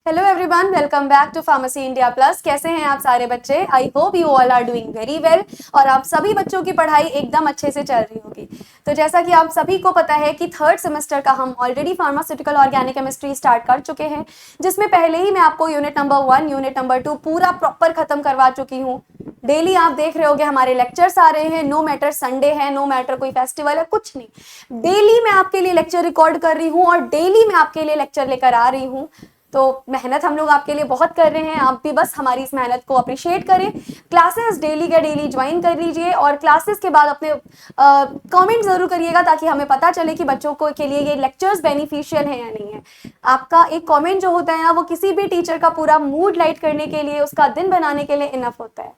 Hello everyone, welcome back to pharmacy India plus. कैसे हैं आप सारे बच्चे? I hope you all are doing very well और आप सभी बच्चों की पढ़ाई एकदम अच्छे से चल रही होगी। तो जैसा कि आप सभी को पता है कि थर्ड सेमेस्टर का हम already pharmaceutical organic chemistry start कर चुके हैं, जिसमें पहले ही मैं आपको यूनिट नंबर 1 यूनिट नंबर 2 पूरा प्रॉपर खत्म करवा चुकी हूँ। डेली आप देख रहे होगे हमारे लेक्चर्स आ रहे हैं, नो मैटर संडे है, नो मैटर कोई फेस्टिवल है, कुछ नहीं, डेली मैं आपके लिए लेक्चर रिकॉर्ड कर रही हूँ और डेली मैं आपके लिए लेक्चर लेकर आ रही हूँ। तो मेहनत हम लोग आपके लिए बहुत कर रहे हैं, आप भी बस हमारी इस मेहनत को अप्रिशिएट करें। क्लासेस डेली के डेली ज्वाइन कर लीजिए और क्लासेस के बाद अपने कमेंट जरूर करिएगा ताकि हमें पता चले कि बच्चों को के लिए ये लेक्चर्स बेनिफिशियल है या नहीं है। आपका एक कमेंट जो होता है ना, वो किसी भी टीचर का पूरा मूड लाइट करने के लिए, उसका दिन बनाने के लिए इनफ होता है।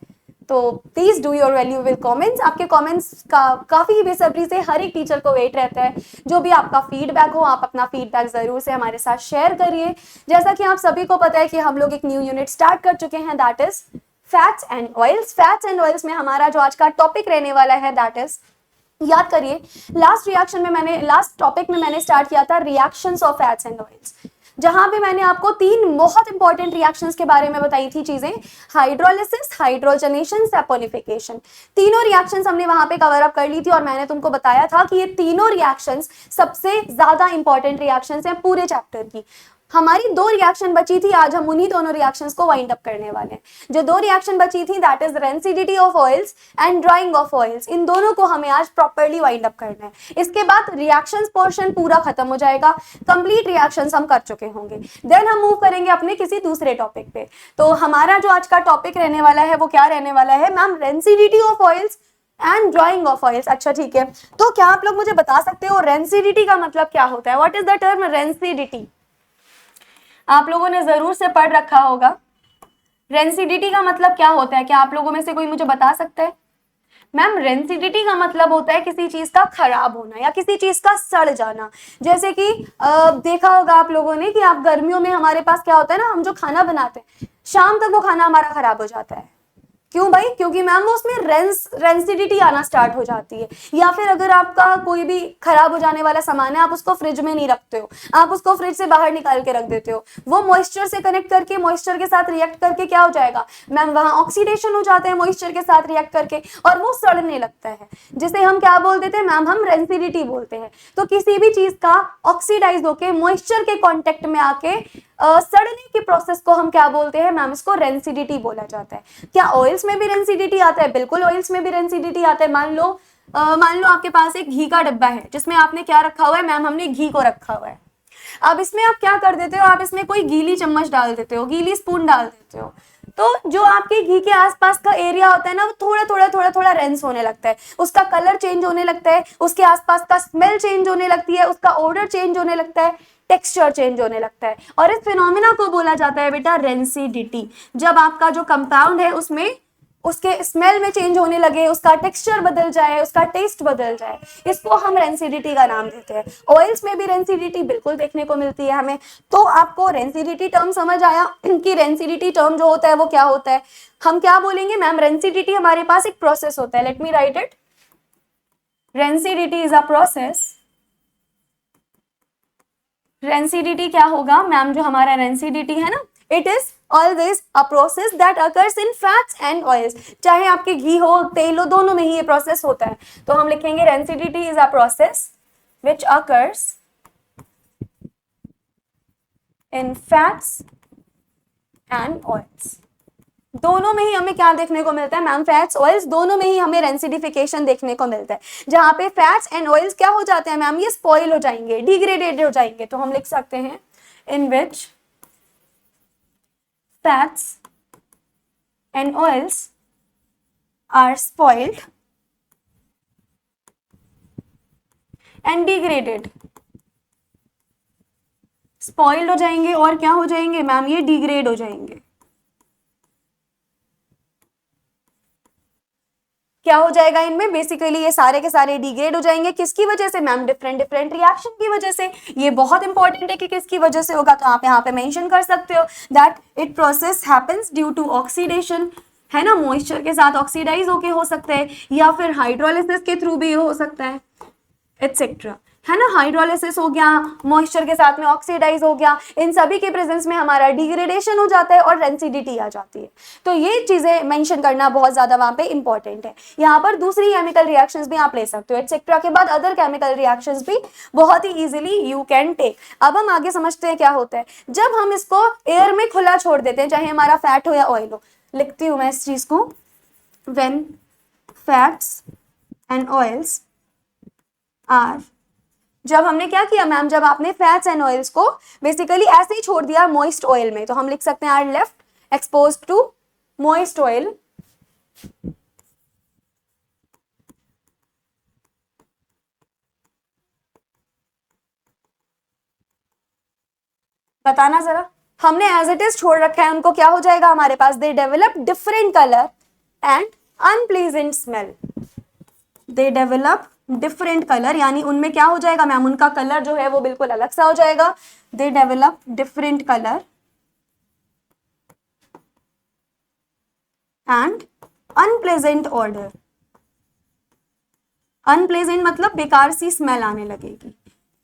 तो please do your valuable comments. आपके कमेंट्स का काफी बेसब्री से हर एक टीचर को वेट रहता है। जो भी आपका फीडबैक हो, आप अपना फीडबैक जरूर से हमारे साथ शेयर करिए। जैसा कि आप सभी को पता है कि हम लोग एक न्यू यूनिट स्टार्ट कर चुके हैं, that is fats and oils. Fats and oils में हमारा जो आज का टॉपिक रहने वाला है, दैट इज, याद करिए, लास्ट टॉपिक में मैंने स्टार्ट किया था reactions of fats and oils, जहां पे मैंने आपको 3 बहुत इंपॉर्टेंट रिएक्शंस के बारे में बताई थी चीजें, हाइड्रोलिसिस, हाइड्रोजनेशन, सैपोनिफिकेशन। तीनों रिएक्शंस हमने वहां पे कवर अप कर ली थी और मैंने तुमको बताया था कि ये तीनों रिएक्शंस सबसे ज्यादा इंपॉर्टेंट रिएक्शंस हैं पूरे चैप्टर की। हमारी 2 रिएक्शन बची थी, आज हम उन्हीं दोनों रिएक्शंस को वाइंड अप करने वाले हैं। जो 2 रिएक्शन बची थी, that is rancidity of oils and drying of oils. इन दोनों को हमें आज प्रॉपर्ली वाइंड अप करना है। इसके बाद रिएक्शंस पोर्शन पूरा खत्म हो जाएगा, कंप्लीट रिएक्शंस हम कर चुके होंगे। देन हम मूव करेंगे अपने किसी दूसरे टॉपिक पे। तो हमारा जो आज का टॉपिक रहने वाला है वो क्या रहने वाला है ma'am? Rancidity of oils and drying of oils. अच्छा ठीक है, तो क्या आप लोग मुझे बता सकते हो रेंसिडिटी का मतलब क्या होता है? What is the term rancidity? आप लोगों ने जरूर से पढ़ रखा होगा। रेंसिडिटी का मतलब क्या होता है? क्या आप लोगों में से कोई मुझे बता सकता है? मैम, रेंसिडिटी का मतलब होता है किसी चीज का खराब होना या किसी चीज का सड़ जाना। जैसे कि देखा होगा आप लोगों ने कि आप गर्मियों में हमारे पास क्या होता है ना, हम जो खाना बनाते हैं शाम तक वो खाना हमारा खराब हो जाता है। क्यों भाई? क्योंकि मैम वो उसमें रेंसिडिटी आना स्टार्ट हो जाती है। या फिर अगर आपका कोई भी खराब हो जाने वाला सामान है, आप उसको फ्रिज में नहीं रखते हो, आप उसको फ्रिज से बाहर निकाल के रख देते हो, वो मॉइस्चर से कनेक्ट करके, मॉइस्चर के साथ रिएक्ट करके क्या हो जाएगा मैम? वहां ऑक्सीडेशन हो जाता है मॉइस्चर के साथ रिएक्ट करके और वो सड़ने लगता है, जिसे हम क्या बोल देते हैं मैम? हम रेंसिडिटी बोलते हैं। तो किसी भी चीज का ऑक्सीडाइज होके मॉइस्चर के कॉन्टेक्ट में आके सड़ने की प्रोसेस को हम क्या बोलते हैं मैम? इसको रेंसिडिटी बोला जाता है। क्या ऑयल्स में भी रेंसिडिटी आता है? बिल्कुल, ऑयल्स में भी रेंसिडिटी आता है। मान लो आपके पास एक घी का डब्बा है जिसमें आपने क्या रखा हुआ है मैम? हमने घी को रखा हुआ है। अब इसमें आप क्या कर देते हो? आप इसमें कोई गीली चम्मच डाल देते हो, गीली स्पून डाल देते हो, तो जो आपके घी के आसपास का एरिया होता है ना, वो थोड़ा थोड़ा रेंस होने लगता है, उसका कलर चेंज होने लगता है, उसके आसपास का स्मेल चेंज होने लगती है, उसका ऑर्डर चेंज होने लगता है, टेक्सचर चेंज होने लगता है। और इस फिनोमिना को बोला जाता है बेटा रेंसिडिटी। जब आपका जो कंपाउंड है उसमें उसके स्मेल में चेंज होने लगे, उसका टेक्सचर बदल जाए, उसका टेस्ट बदल जाए, इसको हम रेंसिडिटी का नाम देते हैं। ऑयल्स में भी रेंसिडिटी बिल्कुल देखने को मिलती है हमें। तो आपको रेंसिडिटी टर्म समझ आया कि रेंसिडिटी टर्म जो होता है वो क्या होता है? हम क्या बोलेंगे मैम? रेंसिडिटी हमारे पास एक प्रोसेस होता है। Let me right it. Rancidity is a process. Rancidity क्या होगा मैम? जो हमारा रेंसिडिटी है ना, it is always a process that occurs in fats and oils. चाहे आपके घी हो, तेल हो, दोनों में ही ये प्रोसेस होता है। तो हम लिखेंगे rancidity is a process which occurs in fats and oils. दोनों में ही हमें क्या देखने को मिलता है मैम? फैट्स, ऑयल्स, दोनों में ही हमें रेंसिडिफिकेशन देखने को मिलता है। जहां पे फैट्स एंड ऑयल्स क्या हो जाते हैं मैम? ये स्पॉइल हो जाएंगे, डिग्रेडेड हो जाएंगे। तो हम लिख सकते हैं in which fats and oils are spoiled and degraded. Spoiled हो जाएंगे और क्या हो जाएंगे मैम? ये डिग्रेड हो जाएंगे। क्या हो जाएगा इनमें? बेसिकली ये सारे के सारे डिग्रेड हो जाएंगे। किसकी वजह से मैम? डिफरेंट डिफरेंट रिएक्शन की वजह से। ये बहुत इंपॉर्टेंट है कि किसकी वजह से होगा, तो आप यहाँ पे मेंशन कर सकते हो that it process happens due to oxidation, है ना, मॉइस्चर के साथ ऑक्सीडाइज होके हो सकता है, या फिर हाइड्रोलिसिस के थ्रू भी हो सकता है, एटसेट्रा। है ना, हाइड्रोलिसिस हो गया, मॉइस्चर के साथ में ऑक्सीडाइज हो गया, इन सभी के प्रेजेंस में हमारा डिग्रेडेशन हो जाता है और रेंसिडिटी आ जाती है। तो ये चीजें मेंशन करना बहुत ज्यादा वहां पे इंपॉर्टेंट है। यहाँ पर दूसरी केमिकल रिएक्शंस भी आप ले सकते हो एटसेट्रा के बाद, अदर केमिकल रिएक्शंस भी बहुत ही इजीली यू कैन टेक। अब हम आगे समझते हैं क्या होता है जब हम इसको एयर में खुला छोड़ देते हैं, चाहे हमारा फैट हो या ऑयल हो। लिखती हूं मैं इस चीज को, when fats and oils are, जब हमने क्या किया मैम, जब आपने फैट्स एंड ऑयल्स को बेसिकली ऐसे ही छोड़ दिया मॉइस्ट ऑयल में, तो हम लिख सकते हैं are left expose to moist oil बताना जरा, हमने एज इट इज छोड़ रखा है उनको, क्या हो जाएगा हमारे पास, they develop different colour and unpleasant smell. They develop different colour, यानी उनमें क्या हो जाएगा मैम, उनका कलर जो है वो बिल्कुल अलग सा हो जाएगा। दे develop different colour and unpleasant order. Unpleasant मतलब बेकार सी स्मेल आने लगेगी,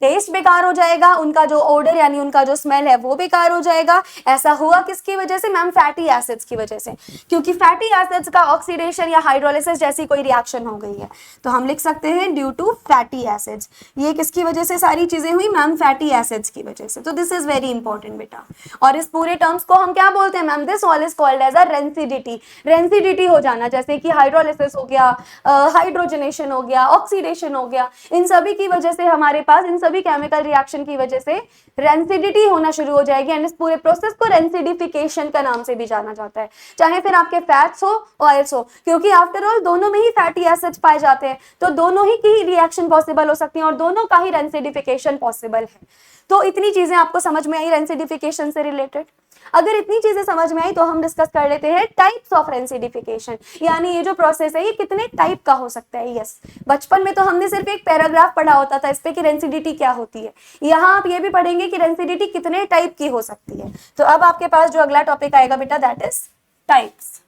टेस्ट बेकार हो जाएगा, उनका जो ऑर्डर यानी उनका जो स्मेल है वो बेकार हो जाएगा। ऐसा हुआ किसकी वजह से मैम, फैटी एसिड्स की वजह से, क्योंकि फैटी एसिड्स का ऑक्सीडेशन या हाइड्रोलिसिस जैसी कोई रिएक्शन हो गई है, तो हम लिख सकते हैं ड्यू टू फैटी एसिड्स। ये किसकी वजह से सारी चीजें हुई मैम, फैटी एसिड्स की वजह से। तो दिस इज वेरी इंपॉर्टेंट बेटा, और इस पूरे टर्म्स को हम क्या बोलते हैं ma'am, this all is called as a rancidity. Rancidity हो जाना, जैसे कि हाइड्रोलिसिस हो गया, हाइड्रोजनेशन हो गया, ऑक्सीडेशन हो गया, इन सभी की वजह से हमारे पास, इन सभी केमिकल रिएक्शन की वजह से रेंसिडिटी होना शुरू हो जाएगी। एंड इस पूरे प्रोसेस को रेंसिडिफिकेशन का नाम से भी जाना जाता है, चाहे फिर आपके फैट्स हो ऑयल्स हो, क्योंकि आफ्टर ऑल दोनों में ही फैटी एसिड्स पाए जाते हैं, तो दोनों ही की रिएक्शन पॉसिबल हो सकती है और दोनों का ही रेंसिडिफिकेशन पॉसिबल है। तो इतनी चीजें आपको समझ में आई रेंसिडिफिकेशन से रिलेटेड। अगर इतनी चीजें समझ में आई तो हम डिस्कस कर लेते हैं टाइप्स ऑफ रेंसिडिफिकेशन, यानी ये जो प्रोसेस है ये कितने टाइप का हो सकता है। यस, बचपन में तो हमने सिर्फ एक पैराग्राफ पढ़ा होता था इस पे कि रेंसिडिटी क्या होती है, यहाँ आप ये भी पढ़ेंगे कि रेंसिडिटी कितने टाइप की हो सकती है। तो अब आपके पास जो अगला टॉपिक आएगा बेटा, that is types.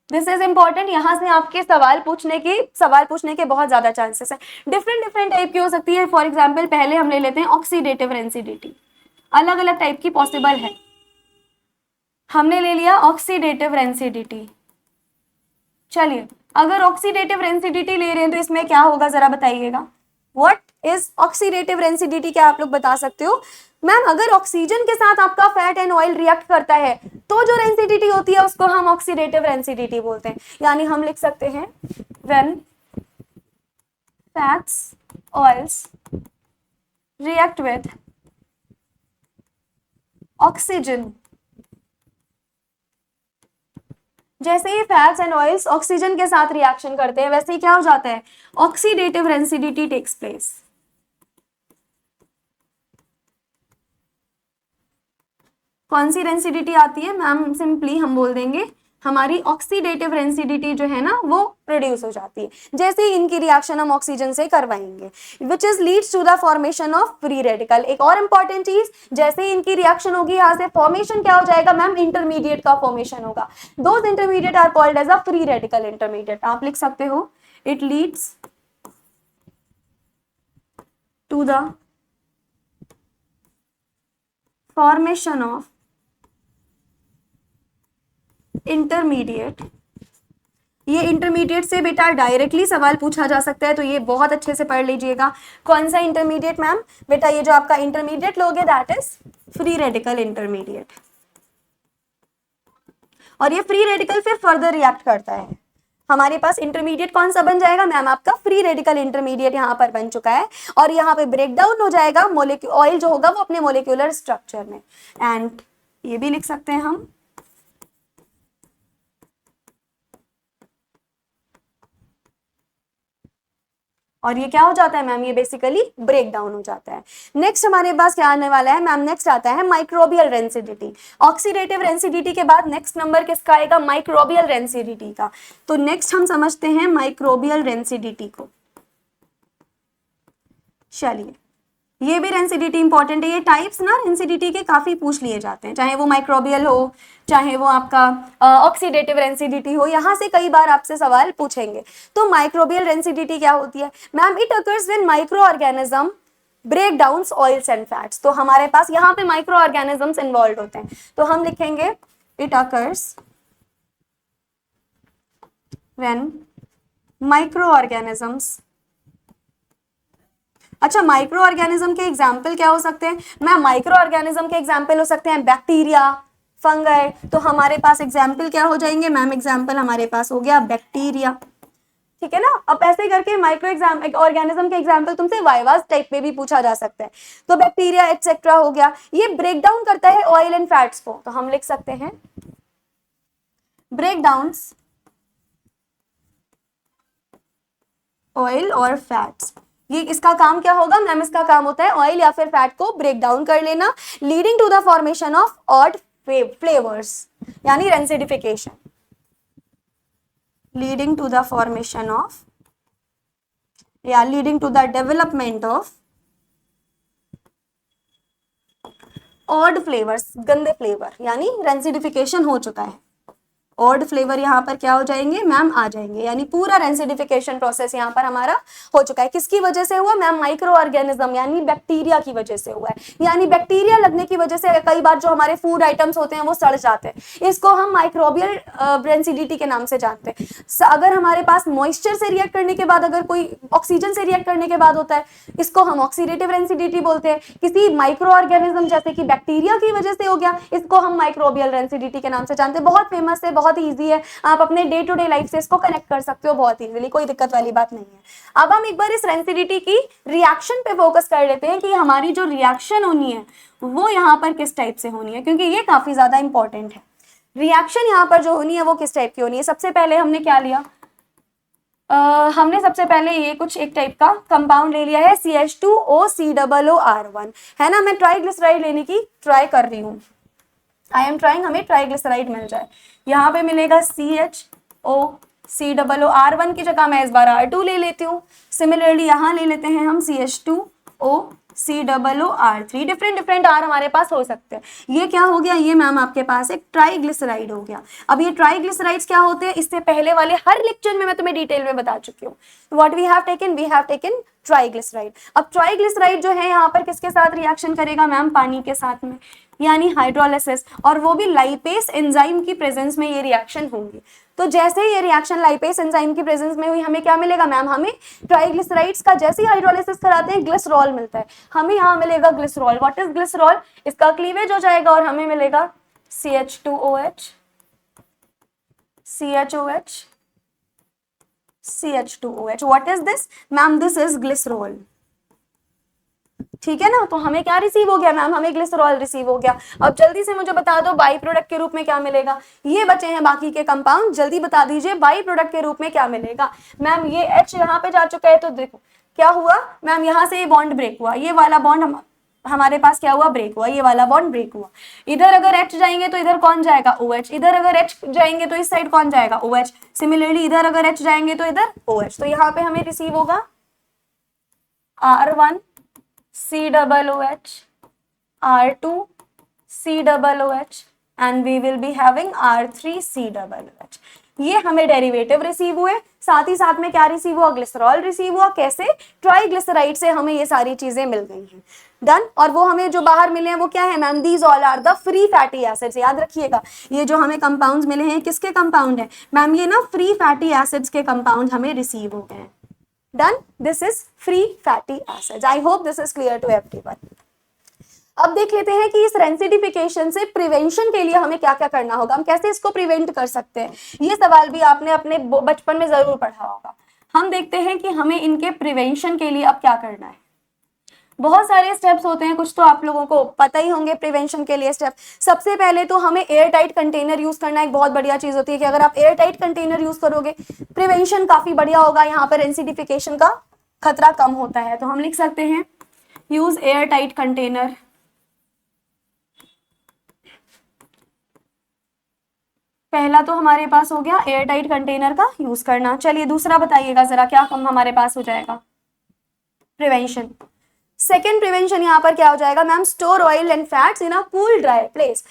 This is important, यहां से आपके सवाल पूछने के बहुत ज्यादा चांसेस है। डिफरेंट टाइप की हो सकती है। फॉर एग्जाम्पल पहले हम ले लेते हैं ऑक्सीडेटिव रेंसिडिटी, अलग अलग टाइप की पॉसिबल है। हमने ले लिया ऑक्सीडेटिव रेंसिडिटी। चलिए, अगर ऑक्सीडेटिव रेंसिडिटी ले रहे हैं तो इसमें क्या होगा जरा बताइएगा, व्हाट इज ऑक्सीडेटिव रेंसिडिटी, क्या आप लोग बता सकते हो मैम? अगर ऑक्सीजन के साथ आपका फैट एंड ऑयल रिएक्ट करता है तो जो रेंसिडिटी होती है उसको हम ऑक्सीडेटिव रेंसिडिटी बोलते हैं। यानी हम लिख सकते हैं when fats oils react with oxygen, जैसे ही फैट्स एंड ऑयल्स ऑक्सीजन के साथ रिएक्शन करते हैं वैसे ही क्या हो जाता है, ऑक्सीडेटिव रेंसिडिटी टेक्स प्लेस। कौन सी रेंसिडिटी आती है मैम? सिंपली हम बोल देंगे हमारी ऑक्सीडेटिव रेंसिडिटी जो है ना वो प्रोड्यूस हो जाती है जैसे ही इनकी रिएक्शन हम ऑक्सीजन से करवाएंगे, which is leads to the formation of free radical. एक और इंपॉर्टेंट चीज, जैसे ही इनकी रिएक्शन होगी यहाँ से फॉर्मेशन क्या हो जाएगा मैम, इंटरमीडिएट का फॉर्मेशन होगा। Those intermediate are called as a free radical intermediate. आप लिख सकते हो it leads to the formation of intermediate. ये इंटरमीडिएट से बेटा डायरेक्टली सवाल पूछा जा सकता है, तो ये बहुत अच्छे से पढ़ लीजिएगा। कौन सा इंटरमीडिएट मैम? बेटा ये जो आपका इंटरमीडिएट लोगे that is free radical intermediate, और ये फ्री रेडिकल फिर फर्दर रिएक्ट करता है। हमारे पास इंटरमीडिएट कौन सा बन जाएगा मैम? आपका फ्री रेडिकल इंटरमीडिएट यहाँ पर बन चुका है, और यहाँ पे ब्रेक डाउन हो जाएगा ऑयल जो होगा वो अपने मोलिक्यूलर स्ट्रक्चर में। एंड ये भी लिख सकते हैं हम और ये क्या हो जाता है मैम, ये बेसिकली ब्रेक डाउन हो जाता है। नेक्स्ट हमारे पास क्या आने वाला है मैम? नेक्स्ट आता है माइक्रोबियल रेंसिडिटी। ऑक्सीडेटिव रेंसिडिटी के बाद नेक्स्ट नंबर किसका आएगा? माइक्रोबियल रेंसिडिटी का। तो नेक्स्ट हम समझते हैं माइक्रोबियल रेंसिडिटी को। चलिए, ये भी रेंसिडिटी इंपॉर्टेंट है। ये टाइप्स ना रेंसिडिटी के काफी पूछ लिए जाते हैं, चाहे वो माइक्रोबियल हो, चाहे वो आपका ऑक्सीडेटिव रेंसिडिटी हो, यहाँ से कई बार आपसे सवाल पूछेंगे। तो माइक्रोबियल रेंसिडिटी क्या होती है ma'am? It occurs when micro organism break down oils and fats. तो हमारे पास यहाँ पे माइक्रो ऑर्गेनिजम्स इन्वॉल्व होते हैं, तो हम लिखेंगे it occurs when micro organisms. अच्छा, माइक्रो ऑर्गेनिज्म के एग्जाम्पल क्या हो सकते हैं मैम? माइक्रो ऑर्गेनिज्म के एग्जाम्पल हो सकते हैं बैक्टीरिया, फंगई। तो हमारे पास एग्जाम्पल क्या हो जाएंगे मैम? एग्जाम्पल हमारे पास हो गया बैक्टीरिया, ठीक है ना। अब ऐसे करके माइक्रो ऑर्गेनिज्म के एग्जाम्पल तुमसे वाइवास टाइप में भी पूछा जा सकता है। तो बैक्टीरिया एक्सेट्रा हो गया, ये ब्रेक डाउन करता है ऑयल एंड फैट्स को, तो हम लिख सकते हैं ब्रेक डाउन्स ऑयल और फैट्स। ये इसका काम क्या होगा मैम? इसका काम होता है ऑयल या फिर फैट को ब्रेक डाउन कर लेना, leading to the formation of odd flavours, यानी rancidification, leading to the formation of या leading to the development of odd flavours, गंदे फ्लेवर, यानी रेंसिडिफिकेशन हो चुका है। ऑड फ्लेवर यहाँ पर क्या हो जाएंगे मैम? आ जाएंगे, यानी पूरा रेंसिडिफिकेशन प्रोसेस यहाँ पर हमारा हो चुका है। किसकी वजह से हुआ मैम? माइक्रो ऑर्गेनिज्म यानी बैक्टीरिया की वजह से हुआ है। यानी बैक्टीरिया लगने की वजह से कई बार जो हमारे फूड आइटम्स होते हैं वो सड़ जाते हैं, इसको हम माइक्रोबियल रेंसिडिटी के नाम से जानते हैं। अगर हमारे पास मॉइस्चर से रिएक्ट करने के बाद, अगर कोई ऑक्सीजन से रिएक्ट करने के बाद होता है, इसको हम ऑक्सीडेटिव रेंसिडिटी बोलते हैं। किसी माइक्रो ऑर्गेनिज्म जैसे कि बैक्टीरिया की वजह से हो गया, इसको हम माइक्रोबियल रेंसिडिटी के नाम से जानते हैं। बहुत फेमस है, बहुत इजी है, आप अपने डे टू डे लाइफ से इसको कनेक्ट कर सकते हो बहुत इजीली, कोई दिक्कत वाली बात नहीं है। अब हम एक बार इस रेंसिडिटी की रिएक्शन पे फोकस कर लेते हैं कि हमारी जो रिएक्शन होनी है वो यहाँ पर किस टाइप से होनी है, क्योंकि ये काफी ज्यादा इंपॉर्टेंट है। रिएक्शन यहाँ पर जो होनी है वो किस टाइप की होनी है? सबसे पहले हमने क्या लिया? हमने सबसे पहले ये कुछ एक टाइप का कंपाउंड ले लिया है CH2OCOOR1, है ना। मैं ट्राइग्लिसराइड लेने की ट्राई कर रही हूँ, आई एम ट्राइंग, हमें ट्राइग्लिसराइड मिल जाए। यहाँ पे मिलेगा CHOCOOR1 की जगह मैं इस बार R2 ले लेती हूँ। सिमिलरली यहाँ ले लेते हैं हम CH2OCOOR3। डिफरेंट R हमारे पास हो सकते हैं। ये क्या हो गया? ये मैम आपके पास एक ट्राइग्लिसराइड हो गया। अब ये ट्राइग्लिसराइड्स क्या होते हैं? इससे पहले वाले हर लेक्चर में मैं तुम्हें डिटेल में बता चुकी हूँ। What we have taken triglyceride. अब ट्राइग्लिसराइड जो है यहाँ पर किसके साथ रिएक्शन करेगा मैम? पानी के साथ में, यानी हाइड्रोलाइसिस, और वो भी लाइपेस एंजाइम की प्रेजेंस में ये रिएक्शन होंगी। तो जैसे ये रिएक्शन लाइपेस एंजाइम की प्रेजेंस में हुई, हमें क्या मिलेगा मैम? हमें ट्राइग्लिसराइड्स का जैसे ही हाइड्रोलाइसिस कराते हैं ग्लिसरॉल मिलता है, हमें यहाँ मिलेगा ग्लिसरॉल। What is glycerol? इसका क्लीवेज हो जाएगा और हमें मिलेगा CH2OH, CHOH, CH2OH। What is this ma'am? This is glycerol, ठीक है ना। तो हमें क्या रिसीव हो गया मैम? हमें ग्लिसरॉल रिसीव हो गया। अब जल्दी से मुझे बता दो बाई प्रोडक्ट के रूप में क्या मिलेगा? ये बचे हैं बाकी के कंपाउंड, जल्दी बता दीजिए बाई प्रोडक्ट के रूप में क्या मिलेगा मैम? ये H यहाँ पे जा चुका है, तो देखो क्या हुआ मैम, यहाँ से ये बॉन्ड ब्रेक हुआ, ये वाला बॉन्ड हमारे पास क्या हुआ? ब्रेक हुआ, ये वाला बॉन्ड ब्रेक हुआ। इधर अगर H जाएंगे तो इधर कौन जाएगा? OH। इधर अगर H जाएंगे तो इस साइड कौन जाएगा? OH। सिमिलरली इधर अगर H जाएंगे तो इधर OH। तो यहाँ पे हमें रिसीव होगा R1 COOH, R2 COOH and we will be having R3 COOH। ये हमें डेरिवेटिव रिसीव हुए, साथ ही साथ में क्या रिसीव हुआ? ग्लिसरॉल रिसीव हुआ। कैसे? ट्राइग्लिसराइड से हमें ये सारी चीजें मिल गई हैं। डन। और वो हमें जो बाहर मिले हैं वो क्या है ma'am? These all are the free fatty acids. याद रखिएगा, ये जो हमें कंपाउंड्स मिले हैं किसके कंपाउंड है मैम? ये ना फ्री फैटी एसिड्स के कंपाउंड हमें रिसीव हो गए हैं। Done. This is free fatty acids. I hope this is clear to everyone. अब देख लेते हैं कि इस रेंसिडिफिकेशन से प्रिवेंशन के लिए हमें क्या क्या करना होगा, हम कैसे इसको प्रिवेंट कर सकते हैं। ये सवाल भी आपने अपने बचपन में जरूर पढ़ा होगा। हम देखते हैं कि हमें इनके प्रिवेंशन के लिए अब क्या करना है। बहुत सारे स्टेप्स होते हैं, कुछ तो आप लोगों को पता ही होंगे प्रिवेंशन के लिए स्टेप। सबसे पहले तो हमें एयर टाइट कंटेनर यूज करना एक बहुत बढ़िया चीज होती है कि अगर आप एयर टाइट कंटेनर यूज करोगे प्रिवेंशन काफी बढ़िया होगा, यहाँ पर रेंसिडिफिकेशन का खतरा कम होता है। तो हम लिख सकते हैं यूज एयर टाइट कंटेनर। पहला तो हमारे पास हो गया एयर टाइट कंटेनर का यूज करना। चलिए दूसरा बताइएगा जरा, क्या कम हमारे पास हो जाएगा प्रिवेंशन। सेकेंड प्रिवेंशन यहाँ पर क्या हो जाएगा ma'am, store oil and fats in a cool dry place,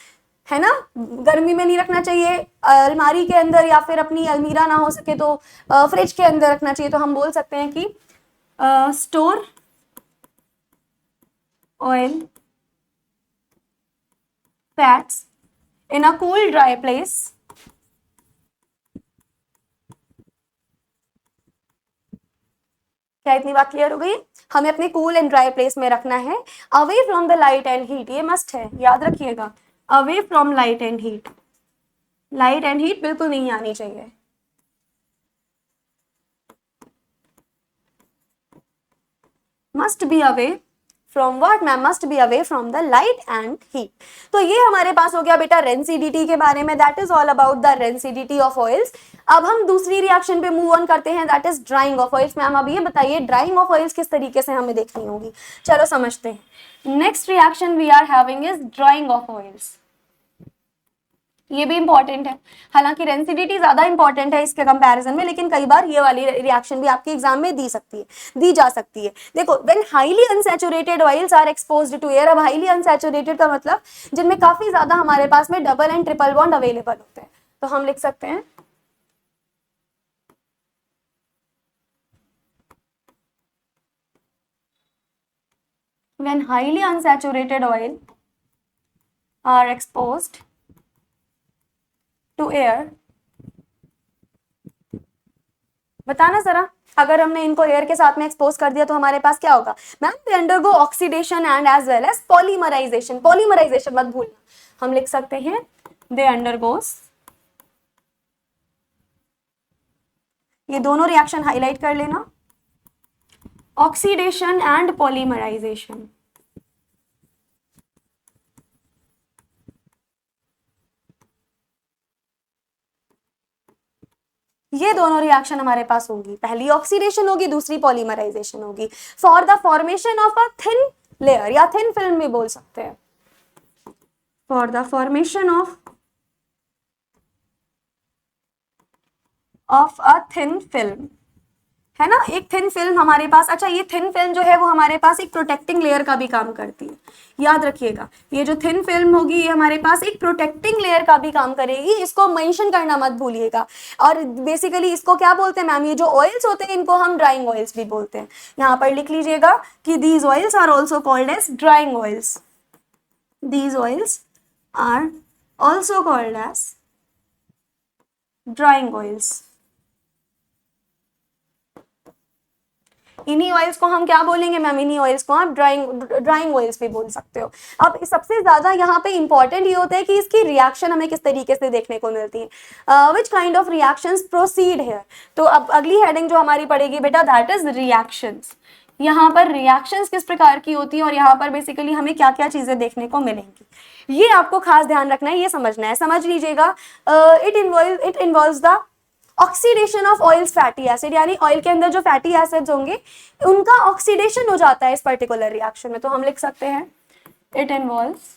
है ना, गर्मी में नहीं रखना चाहिए, अलमारी के अंदर या फिर अपनी अलमीरा ना हो सके तो फ्रिज के अंदर रखना चाहिए। तो हम बोल सकते हैं कि store oil fats in a cool dry place क्या इतनी बात क्लियर हो गई? हमें अपने कूल एंड ड्राई प्लेस में रखना है, away from the light and heat, ये मस्ट है, याद रखिएगा, away from light and heat, light and heat बिल्कुल नहीं आनी चाहिए। Must be away from what ma'am, must be away from the light and heat. तो ये हमारे पास हो गया बेटा रेंसिडिटी के बारे में, that is all about the rancidity of oils. अब हम दूसरी रिएक्शन पे मूव ऑन करते हैं, that is drying of oils. Ma'am अब ये बताइए ड्राइंग ऑफ ऑयल्स किस तरीके से हमें देखनी होगी, चलो समझते हैं। Next reaction we are having is drying of oils. ये भी इंपॉर्टेंट है, हालांकि रेंसिडिटी ज्यादा इंपॉर्टेंट है इसके कंपैरिजन में, लेकिन कई बार ये वाली रिएक्शन भी आपके एग्जाम में दी जा सकती है। देखो, when highly unsaturated oils are exposed to air, अब हाईली अनसैचुरेटेड का मतलब जिनमें काफी ज्यादा हमारे पास में double and triple bond available होते हैं, तो हम लिख सकते हैं when highly unsaturated oil are exposed to air, बताना जरा, अगर हमने इनको एयर के साथ में एक्सपोज कर दिया तो हमारे पास क्या होगा ma'am, they undergo oxidation and as well as polymerisation, polymerisation मत भूलना, हम लिख सकते हैं दे अंडरगोस, ये दोनों रिएक्शन हाईलाइट कर लेना, ऑक्सीडेशन एंड पॉलीमराइजेशन। ये दोनों रिएक्शन हमारे पास होगी, पहली ऑक्सीडेशन होगी, दूसरी पॉलीमराइजेशन होगी, for the formation of a thin layer या थिन फिल्म भी बोल सकते हैं, for the formation of a thin film, है ना, एक थिन फिल्म हमारे पास। अच्छा, ये थिन फिल्म जो है वो हमारे पास एक प्रोटेक्टिंग लेयर का भी काम करती है, याद रखिएगा, ये जो थिन फिल्म होगी ये हमारे पास एक प्रोटेक्टिंग लेयर का भी काम करेगी, इसको मेंशन करना मत भूलिएगा। और बेसिकली इसको क्या बोलते हैं मैम, ये जो ऑयल्स होते हैं इनको हम ड्राइंग ऑयल्स भी बोलते हैं, यहाँ पर लिख लीजिएगा कि these oils are also called as drying oils, these oils are also called as drying oils. इन्हीं ऑयल्स को हम क्या बोलेंगे मैम, इन्हीं ऑयल्स को आप ड्राइंग ऑयल्स भी बोल सकते हो। अब सबसे ज्यादा यहाँ पे इंपॉर्टेंट ये होता है कि इसकी रिएक्शन हमें किस तरीके से देखने को मिलती है, which kind of reactions proceed here. तो अब अगली हेडिंग जो हमारी पड़ेगी बेटा दैट इज रिएक्शंस। यहाँ पर रिएक्शंस किस प्रकार की होती है और यहाँ पर बेसिकली हमें क्या क्या चीजें देखने को मिलेंगी, ये आपको खास ध्यान रखना है, ये समझना है, समझ लीजिएगा। It involves the oxidation of oils fatty acid, यानी ऑयल के अंदर जो फैटी एसिड्स होंगे उनका ऑक्सीडेशन हो जाता है इस पर्टिकुलर रिएक्शन में, तो हम लिख सकते हैं it involves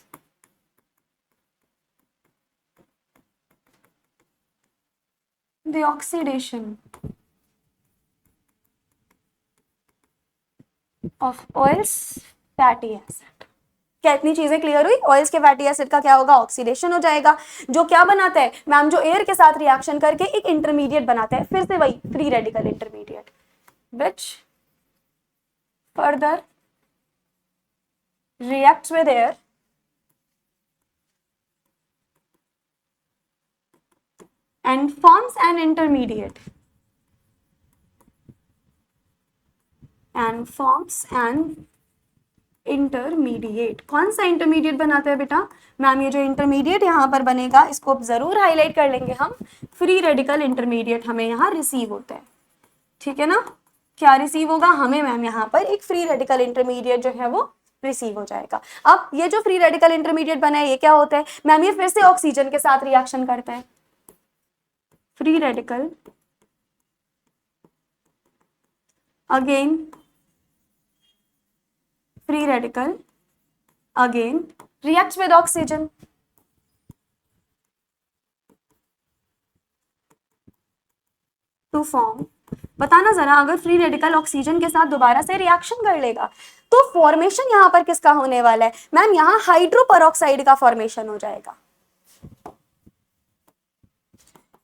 the oxidation of oils fatty acid. क्या इतनी चीजें क्लियर हुई? ऑयल्स के फैटी एसिड का क्या होगा, ऑक्सीडेशन हो जाएगा, जो क्या बनाता है मैम, जो एयर के साथ रिएक्शन करके एक इंटरमीडिएट बनाता है, फिर से वही free radical intermediate, which further reacts with air and forms an intermediate intermediate. कौन सा इंटरमीडिएट बनाता है बेटा मैम, ये जो इंटरमीडिएट यहाँ पर बनेगा इसको जरूर हाईलाइट कर लेंगे हम, फ्री रेडिकल इंटरमीडिएट हमें यहाँ रिसीव होता है, ठीक है ना, क्या रिसीव होगा हमें मैम, यहाँ पर एक फ्री रेडिकल इंटरमीडिएट जो है वो रिसीव हो जाएगा। अब ये जो फ्री रेडिकल इंटरमीडिएट बना है ये क्या होता है मैम, ये फिर से ऑक्सीजन के साथ रिएक्शन करता है, free radical again, free radical again reacts with oxygen to form बताना जरा, अगर फ्री रेडिकल ऑक्सीजन के साथ दोबारा से रिएक्शन कर लेगा तो फॉर्मेशन यहाँ पर किसका होने वाला है मैम, यहाँ हाइड्रोपेरोक्साइड का फॉर्मेशन हो जाएगा।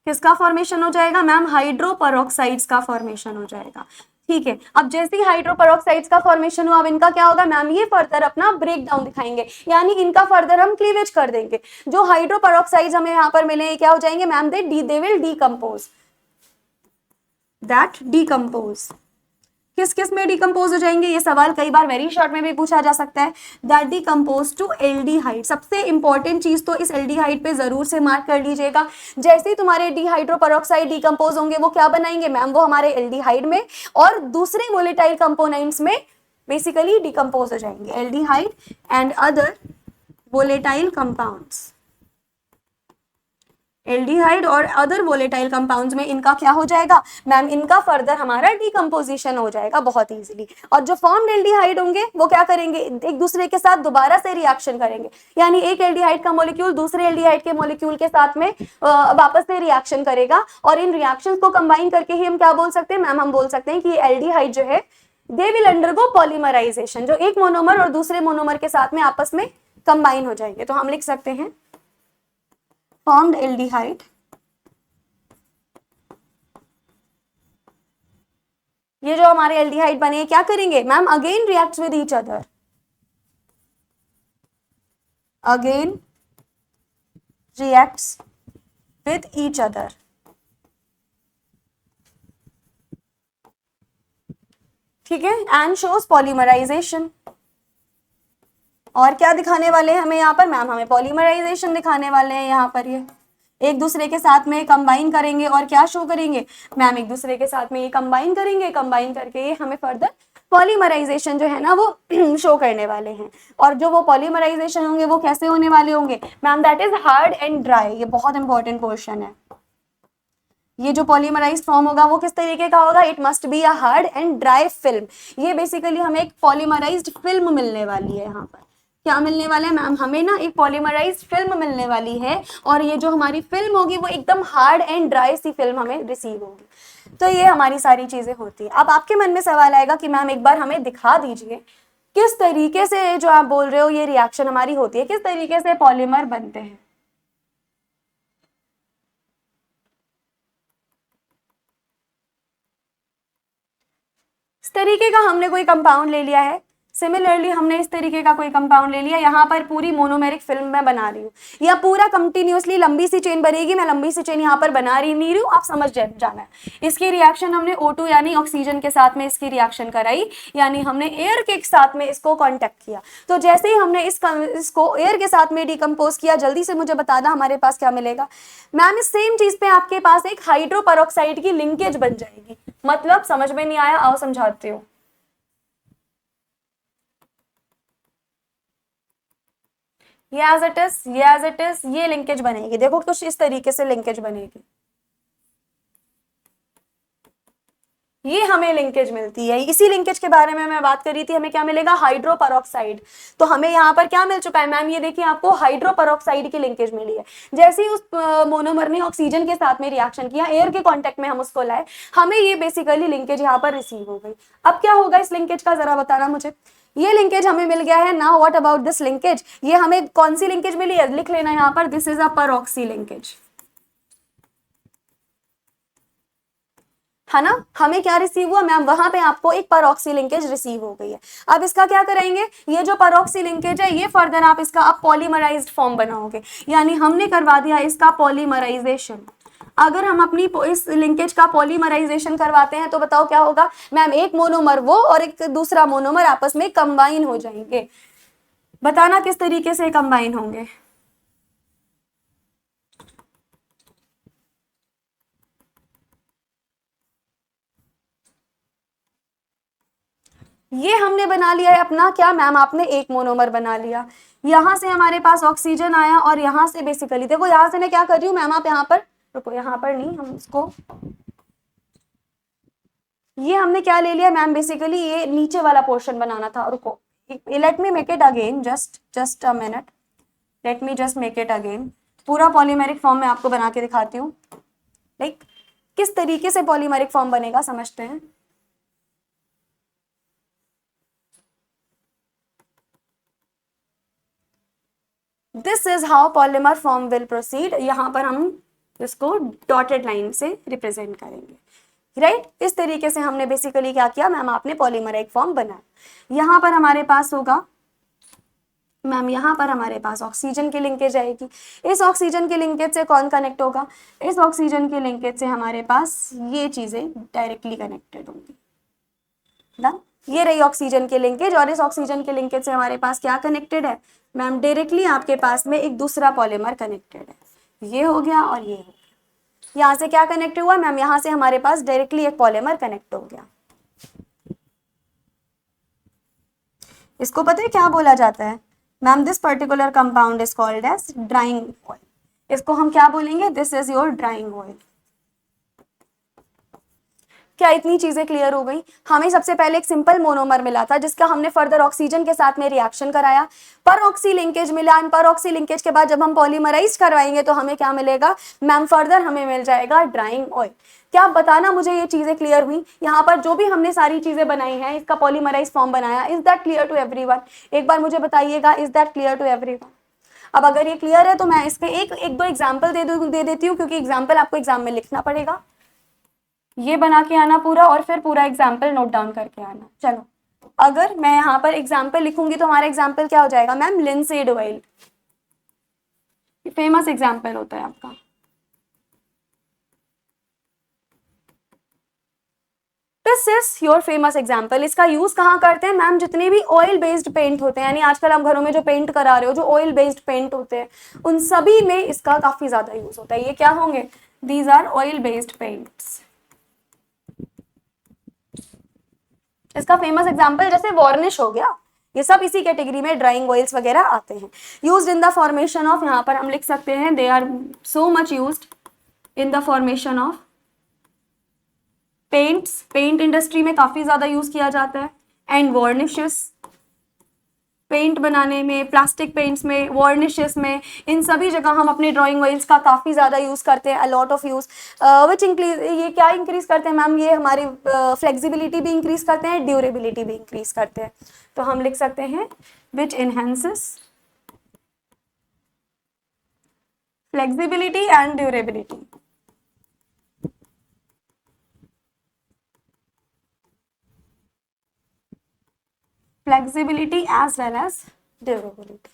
किसका फॉर्मेशन हो जाएगा मैम, हाइड्रोपेरोक्साइड्स का फॉर्मेशन हो जाएगा। ठीक है, अब जैसे ही हाइड्रोपेरोक्साइड्स का फॉर्मेशन हुआ, अब इनका क्या होगा मैम, ये फर्दर अपना ब्रेक डाउन दिखाएंगे, यानी इनका फर्दर हम क्लीवेज कर देंगे। जो हाइड्रोपेरोक्साइड्स हमें यहाँ पर मिले क्या हो जाएंगे ma'am, they will decompose, that decompose. किस किस में डिकम्पोज हो जाएंगे, ये सवाल कई बार वेरी शॉर्ट में भी पूछा जा सकता है। That decompose to aldehyde. सबसे इंपॉर्टेंट चीज तो इस एल्डिहाइड पे जरूर से मार्क कर लीजिएगा। जैसे ही तुम्हारे डिहाइड्रोपेरोक्साइड डिकम्पोज होंगे वो क्या बनाएंगे मैम, वो हमारे एल्डिहाइड में और दूसरे वोलेटाइल कंपोनेंट्स में बेसिकली डिकम्पोज हो जाएंगे। Aldehyde and other volatile compounds, aldehyde और अदर वोलेटाइल कंपाउंड्स में इनका क्या हो जाएगा मैम, इनका फर्दर हमारा डीकंपोजिशन हो जाएगा बहुत इजीली। और जो फॉर्म्ड एल्डिहाइड होंगे वो क्या करेंगे, एक दूसरे के साथ दोबारा से रिएक्शन करेंगे, यानी एक एल्डिहाइड का मॉलिक्यूल दूसरे एल्डिहाइड के मॉलिक्यूल के साथ में वापस से रिएक्शन करेगा, और इन रिएक्शंस को कंबाइन करके ही हम क्या बोल सकते हैं मैम, हम बोल सकते हैं कि एल्डिहाइड जो है दे विल अंडरगो पॉलीमराइजेशन, जो एक मोनोमर और दूसरे मोनोमर के साथ में आपस में कंबाइन हो जाएंगे। तो हम लिख सकते हैं formed aldehyde, ये जो हमारे एल्डिहाइड बने क्या करेंगे ma'am, again react with each other, again reacts with each other. ठीक है, एंड शोज पॉलीमराइजेशन। और क्या दिखाने वाले हैं हमें यहाँ पर मैम, हमें पॉलीमराइजेशन दिखाने वाले हैं। यहाँ पर ये एक दूसरे के साथ में कंबाइन करेंगे और क्या शो करेंगे मैम, एक दूसरे के साथ में ये कंबाइन करेंगे, कंबाइन करके ये हमें फर्दर पॉलीमराइजेशन जो है ना वो शो करने वाले हैं। और जो वो पॉलीमराइजेशन होंगे वो कैसे होने वाले होंगे ma'am, that is hard and dry. ये बहुत इंपॉर्टेंट क्वेश्चन है। ये जो पॉलीमराइज फॉर्म होगा वो किस तरीके का होगा, it must be a hard and dry film. ये बेसिकली हमें एक पॉलीमराइज्ड फिल्म मिलने वाली है। यहाँ पर क्या मिलने वाला है मैम, हमें ना एक पॉलीमराइज्ड फिल्म मिलने वाली है, और ये जो हमारी फिल्म होगी वो एकदम हार्ड एंड ड्राई सी फिल्म हमें रिसीव होगी। तो ये हमारी सारी चीजें होती है। अब आपके मन में सवाल आएगा कि मैम एक बार हमें दिखा दीजिए किस तरीके से जो आप बोल रहे हो ये रिएक्शन हमारी होती है, किस तरीके से पॉलीमर बनते हैं। इस तरीके का हमने कोई कंपाउंड ले लिया है, सिमिलरली हमने इस तरीके का कोई कंपाउंड ले लिया, यहाँ पर पूरी मोनोमेरिक फिल्म मैं बना रही हूँ, या पूरा कंटिन्यूअसली लंबी सी चेन बनेगी, मैं लंबी सी चेन यहाँ पर बना रही नहीं रही हूँ, आप समझ जाना है। इसकी रिएक्शन हमने O2 यानी ऑक्सीजन के साथ में इसकी रिएक्शन कराई, यानी हमने एयर के साथ में इसको कॉन्टेक्ट किया। तो जैसे ही हमने इसको एयर के साथ में डिकम्पोज किया, जल्दी से मुझे बताना हमारे पास क्या मिलेगा मैम। इस सेम चीज पे आपके पास एक हाइड्रोपेरोक्साइड की लिंकेज बन जाएगी। मतलब समझ में नहीं आया, आओ समझाती हूँ। ये एज इट इज ये लिंकेज बनेगी। देखो कुछ इस तरीके से लिंकेज बनेगी, ये हमें लिंकेज मिलती है। इसी लिंकेज के बारे में मैं बात कर रही थी, हमें क्या मिलेगा, हाइड्रोपेरोक्साइड। तो हमें यहाँ पर क्या मिल चुका है मैम, ये देखिए आपको हाइड्रोपेरोक्साइड की लिंकेज मिली है। जैसे ही उस मोनोमर ने ऑक्सीजन के साथ में रिएक्शन किया, एयर के कांटेक्ट में हम उसको लाए, हमें ये बेसिकली लिंकेज यहाँ पर रिसीव हो गई। अब क्या होगा इस लिंकेज का, जरा बताना मुझे। ये लिंकेज हमें मिल गया है। Now what about this linkage, ये हमें कौन सी लिंकेज मिली है, लिख लेना यहाँ पर, this is a peroxy linkage, है ना। हमें क्या रिसीव हुआ मैम, वहां पे आपको एक पेरोक्सी लिंकेज रिसीव हो गई है। अब इसका क्या करेंगे, ये जो पेरोक्सी लिंकेज है ये फर्दर आप इसका आप पॉलीमराइज्ड फॉर्म बनाओगे, यानी हमने करवा दिया इसका पॉलीमराइजेशन। अगर हम अपनी इस लिंकेज का पॉलीमराइजेशन करवाते हैं तो बताओ क्या होगा मैम, एक मोनोमर वो और एक दूसरा मोनोमर आपस में कंबाइन हो जाएंगे। बताना किस तरीके से कंबाइन होंगे। ये हमने बना लिया है अपना क्या मैम, आपने एक मोनोमर बना लिया। यहां से हमारे पास ऑक्सीजन आया और यहां से बेसिकली देखो, यहां से मैं क्या कर रही हूँ मैम, आप यहाँ पर रुको, यहाँ पर नहीं, हम इसको ये हमने क्या ले लिया मैम, बेसिकली ये नीचे वाला पोर्शन बनाना था। रुको, let me make it again, just a minute, let me just make it again. पूरा पॉलीमेरिक फॉर्म में आपको बना के दिखाती हूँ। लाइक किस तरीके से पॉलीमरिक फॉर्म बनेगा समझते हैं। This is how polymer form will proceed. यहाँ पर हम इसको डॉटेड लाइन से रिप्रेजेंट करेंगे, राइट। इस तरीके से हमने बेसिकली क्या किया मैम, आपने पॉलीमराइक फॉर्म बनाया। यहाँ पर हमारे पास होगा मैम, यहाँ पर हमारे पास ऑक्सीजन की लिंकेज आएगी। इस ऑक्सीजन की लिंकेज से कौन कनेक्ट होगा, इस ऑक्सीजन की लिंकेज से हमारे पास ये चीजें डायरेक्टली कनेक्टेड होंगी ना। ये रही ऑक्सीजन की लिंकेज, और इस ऑक्सीजन के लिंकेज से हमारे पास क्या कनेक्टेड है मैम, डायरेक्टली आपके पास में एक दूसरा पॉलीमर कनेक्टेड है। ये हो गया और ये हो गया। यहाँ से क्या कनेक्ट हुआ मैम, यहाँ से हमारे पास डायरेक्टली एक पॉलीमर कनेक्ट हो गया। इसको पता है क्या बोला जाता है ma'am, this particular compound is called as drying oil. इसको हम क्या बोलेंगे, this is your drying oil. क्या इतनी चीजें क्लियर हो गई। हमें सबसे पहले एक सिंपल मोनोमर मिला था जिसका हमने फर्दर ऑक्सीजन के साथ में रिएक्शन कराया, पर ऑक्सी लिंकेज मिला, पर ऑक्सी लिंकेज के बाद जब हम पॉलीमराइज करवाएंगे तो हमें क्या मिलेगा मैम, फर्दर हमें मिल जाएगा ड्राइंग ऑयल। क्या आप बताना मुझे ये चीजें क्लियर हुई। यहाँ पर जो भी हमने सारी चीजें बनाई हैं, इसका पॉलीमराइज फॉर्म बनाया, is that clear to everyone. एक बार मुझे बताइएगा, is that clear to everyone. अब अगर ये क्लियर है तो मैं इस पे एक दो एग्जाम्पल दे देती हूँ, क्योंकि एग्जाम्पल आपको एग्जाम में लिखना पड़ेगा। ये बना के आना पूरा, और फिर पूरा एग्जाम्पल नोट डाउन करके आना। चलो, अगर मैं यहाँ पर एग्जाम्पल लिखूंगी तो हमारा एग्जाम्पल क्या हो जाएगा ma'am, linseed oil. Famous example होता है आपका। This is your famous example. इसका यूज कहाँ करते हैं मैम, जितने भी ऑयल बेस्ड पेंट होते हैं, यानी आजकल हम घरों में जो पेंट करा रहे हो, जो ऑयल बेस्ड पेंट होते हैं, उन सभी में इसका काफी ज्यादा यूज होता है। ये क्या होंगे, these are oil based paints. इसका फेमस एग्जांपल जैसे वार्निश हो गया, ये सब इसी कैटेगरी में ड्राइंग ऑयल्स वगैरह आते हैं। Used in the formation of, यहाँ पर हम लिख सकते हैं, they are so much used in the formation of paints. Paint industry में काफी ज्यादा यूज किया जाता है। एंड वार्निशेस, पेंट बनाने में, प्लास्टिक पेंट्स में, वार्निशेस में, इन सभी जगह हम अपने ड्राइंग ऑयल्स का काफ़ी ज़्यादा यूज़ करते हैं। A lot of use which increase, ये क्या इंक्रीज करते हैं मैम, ये हमारी फ्लेक्सिबिलिटी भी इंक्रीज करते हैं, ड्यूरेबिलिटी भी इंक्रीज करते हैं। तो हम लिख सकते हैं which enhances flexibility and durability. Flexibility as well as durability.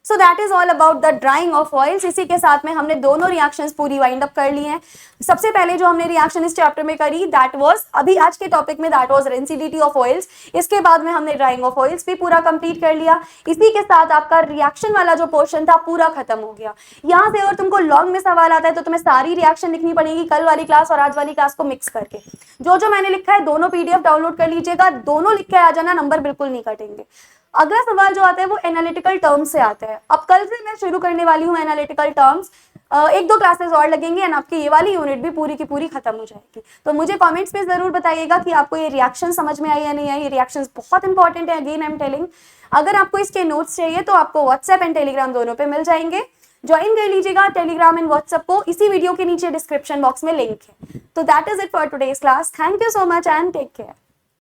So that is all about the drying of oils। इसी के साथ में हमने दोनों रिएक्शंस पूरी वाइंड अप कर ली हैं। सबसे पहले जो हमने रिएक्शन इस चैप्टर में करी, दैट वाज अभी आज के टॉपिक में, that was rancidity of oils. इसके बाद में हमने ड्राइंग ऑफ ऑयल्स भी पूरा कंप्लीट कर लिया। इसी के साथ आपका रिएक्शन वाला जो पोर्शन था पूरा खत्म हो गया। यहाँ से अगर तुमको लॉन्ग में सवाल आता है तो तुम्हें सारी रिएक्शन लिखनी पड़ेगी, कल वाली क्लास और आज वाली क्लास को मिक्स करके। जो मैंने लिखा है दोनों PDF डाउनलोड कर लीजिएगा, दोनों लिख के आ जाना, नंबर बिल्कुल नहीं कटेंगे। अगला सवाल जो आता है वो एनालिटिकल टर्म्स से आता है। अब कल से मैं शुरू करने वाली हूँ एनालिटिकल टर्म्स। एक दो क्लासेस और लगेंगे एंड आपकी ये वाली यूनिट भी पूरी की पूरी खत्म हो जाएगी। तो मुझे कमेंट्स में जरूर बताइएगा कि आपको ये रिएक्शन समझ में आई या नहीं आई। ये रिएक्शंस बहुत इंपॉर्टेंट है, अगेन आई एम टेलिंग। अगर आपको इसके नोट्स चाहिए तो आपको व्हाट्सएप एंड टेलीग्राम दोनों पे मिल जाएंगे। ज्वाइन कर लीजिएगा टेलीग्राम एंड व्हाट्सएप को, इसी वीडियो के नीचे डिस्क्रिप्शन बॉक्स में लिंक है। तो that is it for today's class. Thank you so much and take care.